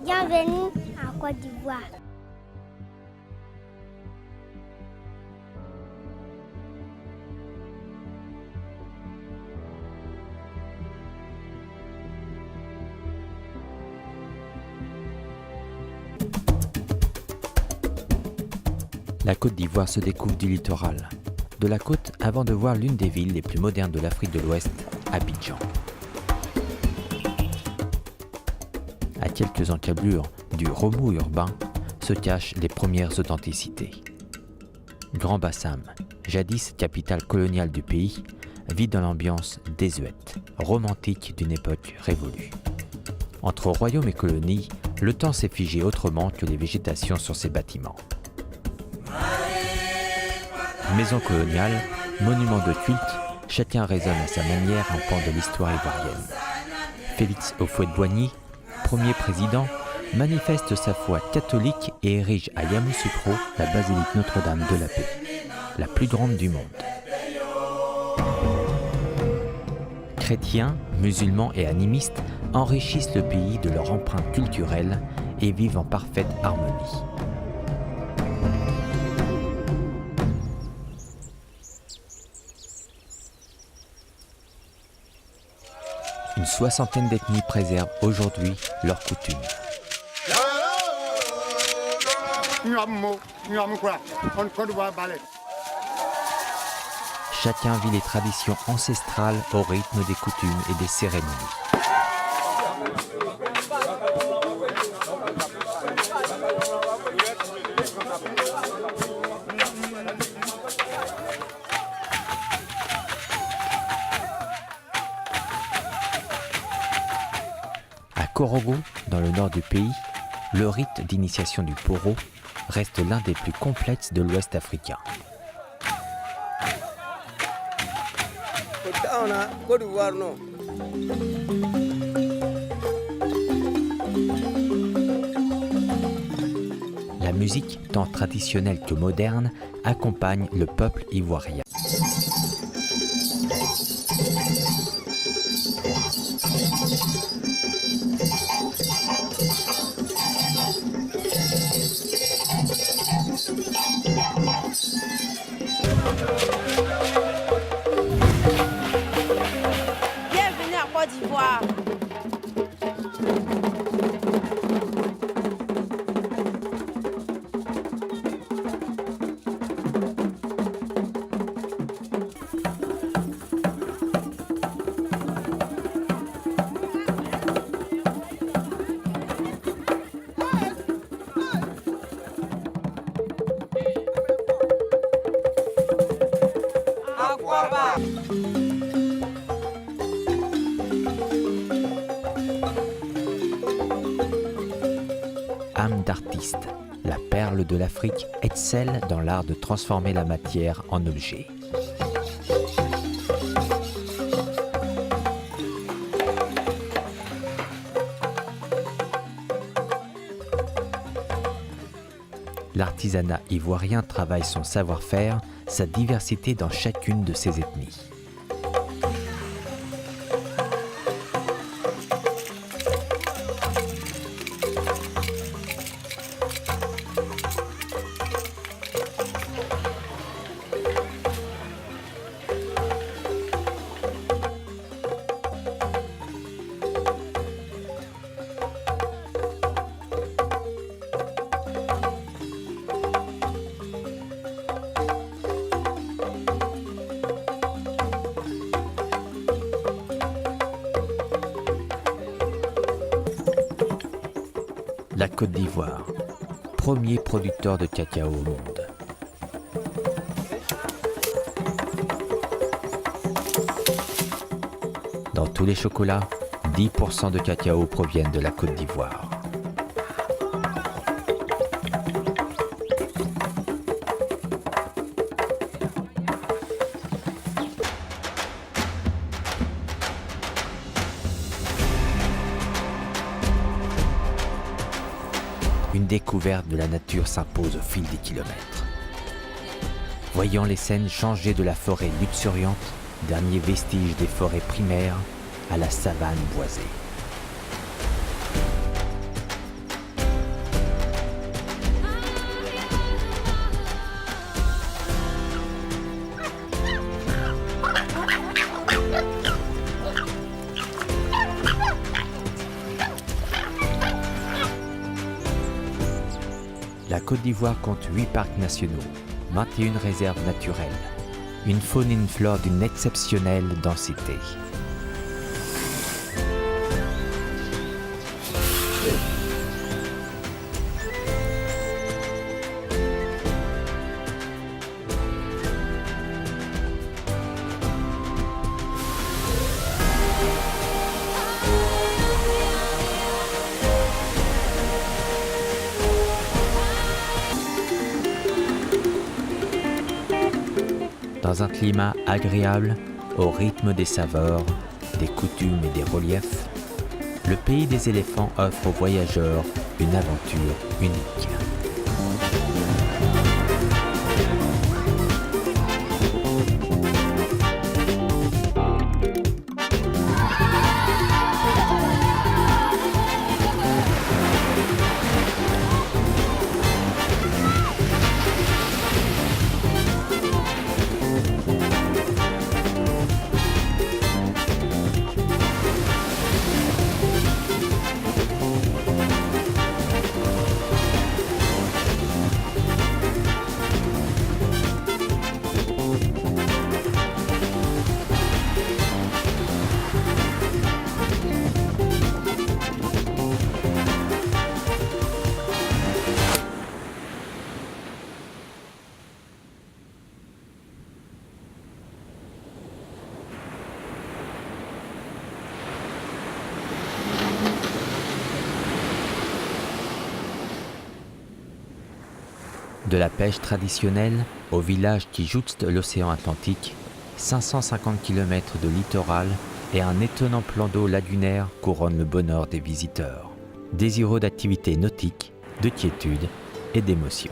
Bienvenue en Côte d'Ivoire. La Côte d'Ivoire se découvre du littoral, de la côte avant de voir l'une des villes les plus modernes de l'Afrique de l'Ouest, Abidjan. À quelques encablures du remous urbain se cachent les premières authenticités. Grand Bassam, jadis capitale coloniale du pays, vit dans l'ambiance désuète, romantique d'une époque révolue. Entre royaume et colonie, le temps s'est figé autrement que les végétations sur ses bâtiments. Maison coloniale, monument de culte, chacun résonne à sa manière un pan de l'histoire ivoirienne. Félix Houphouët-Boigny, premier président, manifeste sa foi catholique et érige à Yamoussoukro la basilique Notre-Dame de la Paix, la plus grande du monde. Chrétiens, musulmans et animistes enrichissent le pays de leur empreinte culturelle et vivent en parfaite harmonie. Une soixantaine d'ethnies préservent aujourd'hui leurs coutumes. Chacun vit les traditions ancestrales au rythme des coutumes et des cérémonies. À Korogo, dans le nord du pays, le rite d'initiation du poro reste l'un des plus complexes de l'Ouest africain. La musique, tant traditionnelle que moderne, accompagne le peuple ivoirien. Bienvenue à Côte d'Ivoire. Âme d'artiste, la perle de l'Afrique excelle dans l'art de transformer la matière en objet. L'artisanat ivoirien travaille son savoir-faire, sa diversité dans chacune de ses ethnies. La Côte d'Ivoire, premier producteur de cacao au monde. Dans tous les chocolats, 10% de cacao proviennent de la Côte d'Ivoire. une découverte de la nature s'impose au fil des kilomètres. Voyant les scènes changer de la forêt luxuriante, dernier vestige des forêts primaires, à la savane boisée. La Côte d'Ivoire compte 8 parcs nationaux, 21 réserves naturelles, une faune et une flore d'une exceptionnelle densité. Dans un climat agréable, au rythme des saveurs, des coutumes et des reliefs, le pays des éléphants offre aux voyageurs une aventure unique. De la pêche traditionnelle au village qui jouxte l'océan Atlantique, 550 km de littoral et un étonnant plan d'eau lagunaire couronnent le bonheur des visiteurs, désireux d'activités nautiques, de quiétude et d'émotion.